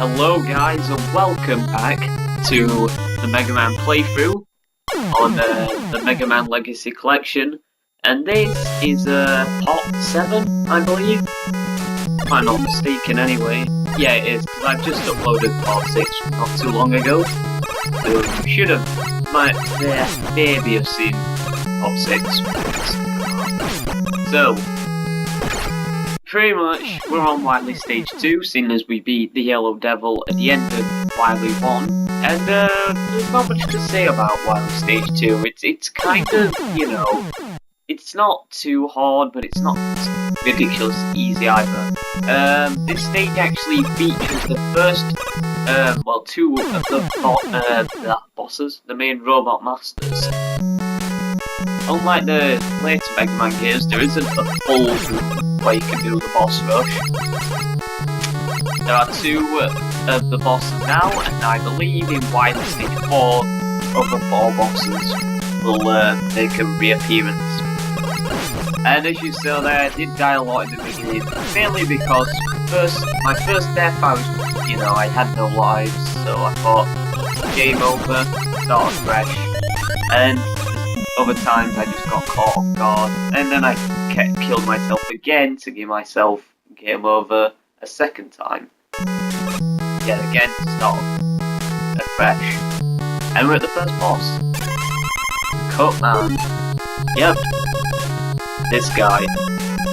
Hello guys and welcome back to the Megaman playthrough on the Megaman Legacy Collection, and this is part 7 I believe, if I'm not mistaken anyway. Yeah it is, because I've just uploaded part 6 not too long ago, so you should have, maybe have seen part 6. So, pretty much, we're on Wily Stage 2, seeing as we beat the Yellow Devil at the end of Wily 1. And there's not much to say about Wily Stage 2. It's kind of, you know, it's not too hard, but it's not ridiculously easy either. This stage actually features the first, two of the bosses, the main robot masters. Unlike the later Megaman games, there isn't a full room where you can do the boss rush. There are 2 of the bosses now, and I believe in Wily Stage 4, other 4 bosses will make a reappearance. And as you saw there, I did die a lot in the beginning, mainly because my first death I had no lives, so I thought, game over, start fresh, and other times I just got caught off guard, and then I killed myself again to give myself game over a second time. Yet again, start afresh. And we're at the first boss. Cutman. Yep. This guy.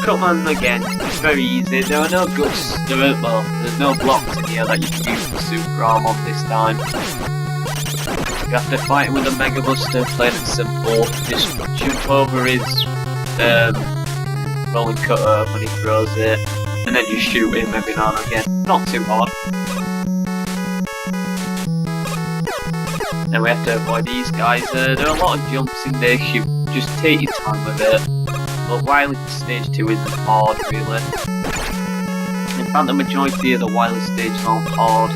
Cutman again, it's very easy. There are no guts, there's no blocks in here that you can use for super arm on this time. You have to fight him with a Mega Buster, plain and simple. Just jump over his rolling cutter when he throws it, and then just shoot him every now and again. Not too hard. Then we have to avoid these guys. There are a lot of jumps in this, you just take your time with it. But Wily Stage 2 isn't hard, really. In fact, the majority of the Wily stages aren't hard.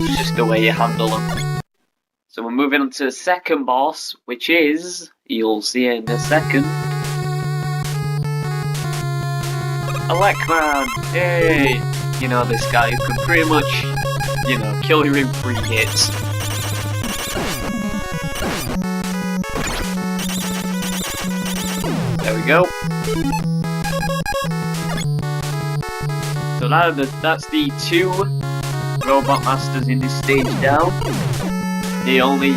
It's just the way you handle them. So we're moving on to the second boss, which is, you'll see it in a second, Megaman! Yay! You know, this guy who can pretty much, kill you in 3 hits. There we go. So now that's the 2 robot masters in this stage down. The only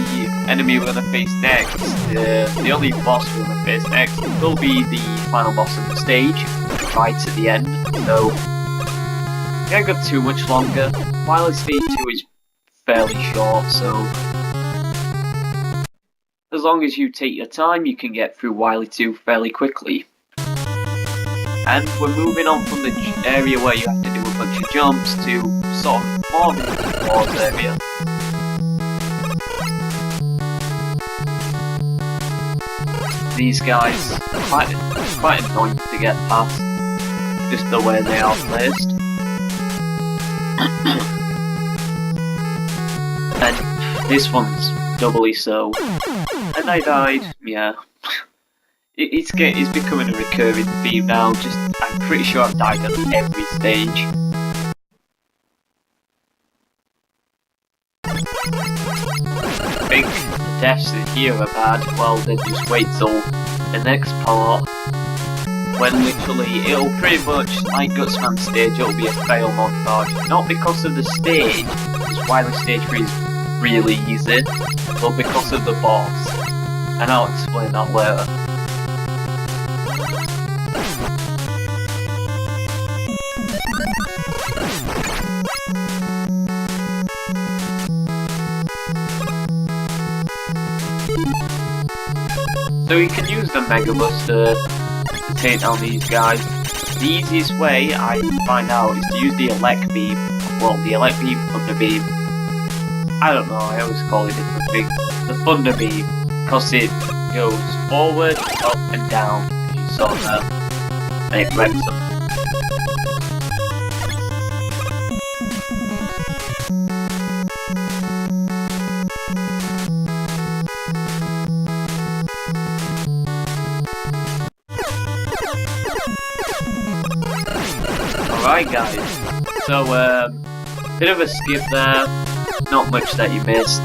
enemy we're going to face next, the only boss we're going to face next will be the final boss of the stage, right at the end, so we haven't got too much longer. Wily Stage 2 is fairly short, so as long as you take your time, you can get through Wily 2 fairly quickly. And we're moving on from the area where you have to do a bunch of jumps to sort of more of the boss area. These guys are quite annoying to get past, just the way they are placed. And this one's doubly so. And I died, yeah. It's becoming a recurring theme now, I'm pretty sure I've died at every stage. I think the deaths in here are bad, well then just wait till the next part, when literally it'll pretty much, like Gutsman's stage, it'll be a fail montage. Not because of the stage, because Wily Stage 3 is really easy, but because of the boss, and I'll explain that later. So you can use the Mega Buster to take down these guys. The easiest way I find out is to use the Elect Beam. Well, the Elect Beam, Thunder Beam. I don't know, I always call it different things. The Thunder Beam, because it goes forward, up and down, as you saw there, and it wrecks them. Alright guys, so Bit of a skip there, not much that you missed.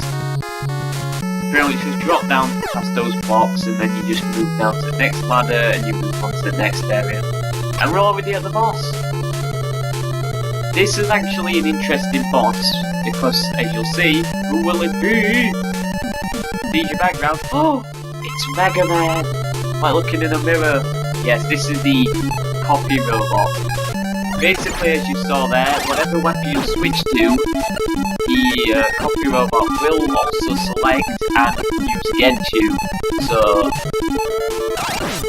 Pretty much just drop down past those blocks and then you just move down to the next ladder and you move on to the next area. And we're already at the boss. This is actually an interesting boss because, as you'll see, who will it be? See your background. Oh, it's Megaman. Like looking in a mirror. Yes, this is the copy robot. Basically, as you saw there, whatever weapon you switch to, the copy robot will also select and use against you. So,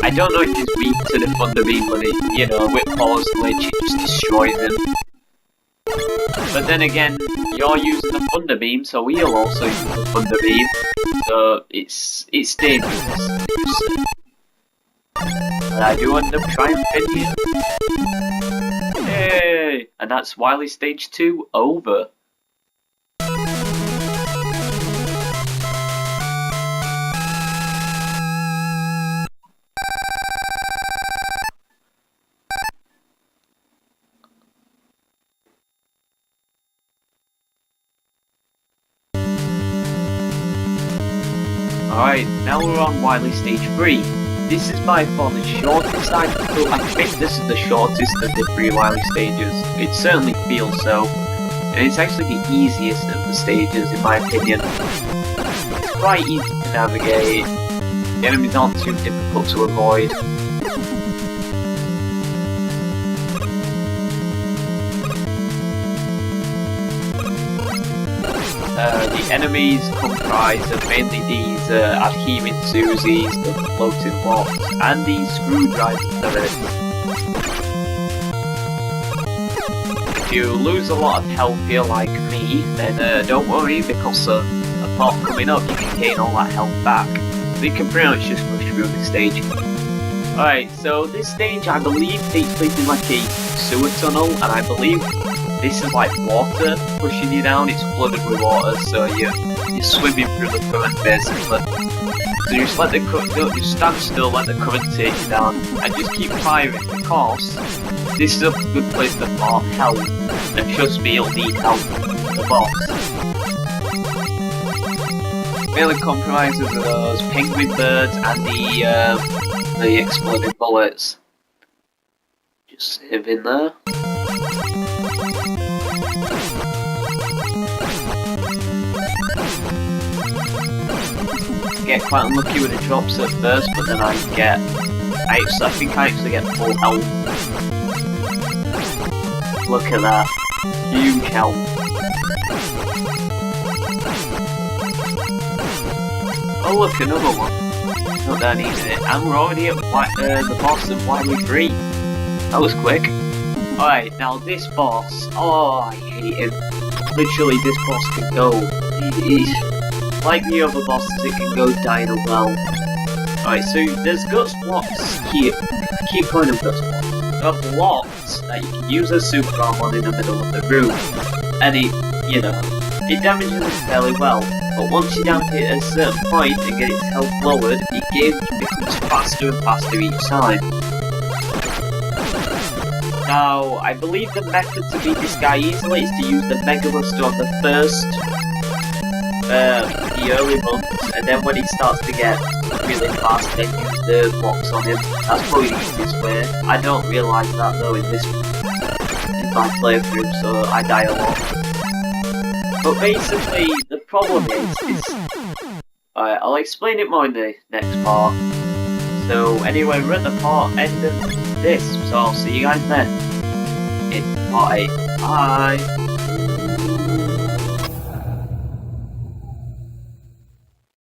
I don't know if it's weak to the Thunder Beam, but it, you know, with pause glitch, it just destroys him. But then again, you're using the Thunder Beam, so we'll also use the Thunder Beam. So, it's dangerous. But I do end up triumphing here. Yay! And that's Wily Stage 2 over. Alright, now we're on Wily Stage 3. This is by far the shortest I think this is the shortest of the 3 Wily stages. It certainly feels so. And it's actually the easiest of the stages in my opinion. It's quite easy to navigate. The enemies aren't too difficult to avoid. The enemies comprise of mainly these adhering Susies, the floating blocks, and these screwdriver turrets. If you lose a lot of health here like me, then don't worry, because a part coming up you can gain all that health back. So you can pretty much just push through the stage. Alright, so this stage I believe takes place in like a sewer tunnel, and I believe this is like water pushing you down. It's flooded with water, so you're swimming through the current basically. So you just let the current, you stand still, let the current take you down, and just keep firing because this is a good place to farm health. And trust me, you'll need help from the boss. Mainly comprises of those penguin birds and the exploded bullets. Just save in there. Get quite unlucky when it drops at first, but then I think I actually get full health. Look at that, huge health. Oh look, another one. Not that I needed it, and we're already at the boss of Wily 3. That was quick. Alright, now this boss, oh I hate him. Literally, this boss can go. Like the other bosses, it can go down a well. Alright, so there's guts blocks here. Keep going of guts blocks. There are blocks that you can use as super arm on in the middle of the room. And it, you know, it damages it fairly well. But once you're down here at a certain point and get its health lowered, the game becomes faster and faster each time. Now, I believe the method to beat this guy easily is to use the Mega Buster on the first the early months, and then when he starts to get really fast, then use the blocks on him. That's probably the easiest way. I don't realise that though in my playthrough, so I die a lot. But basically, the problem is alright, I'll explain it more in the next part. So anyway, we're at the end of this, so I'll see you guys then in part 8. Bye!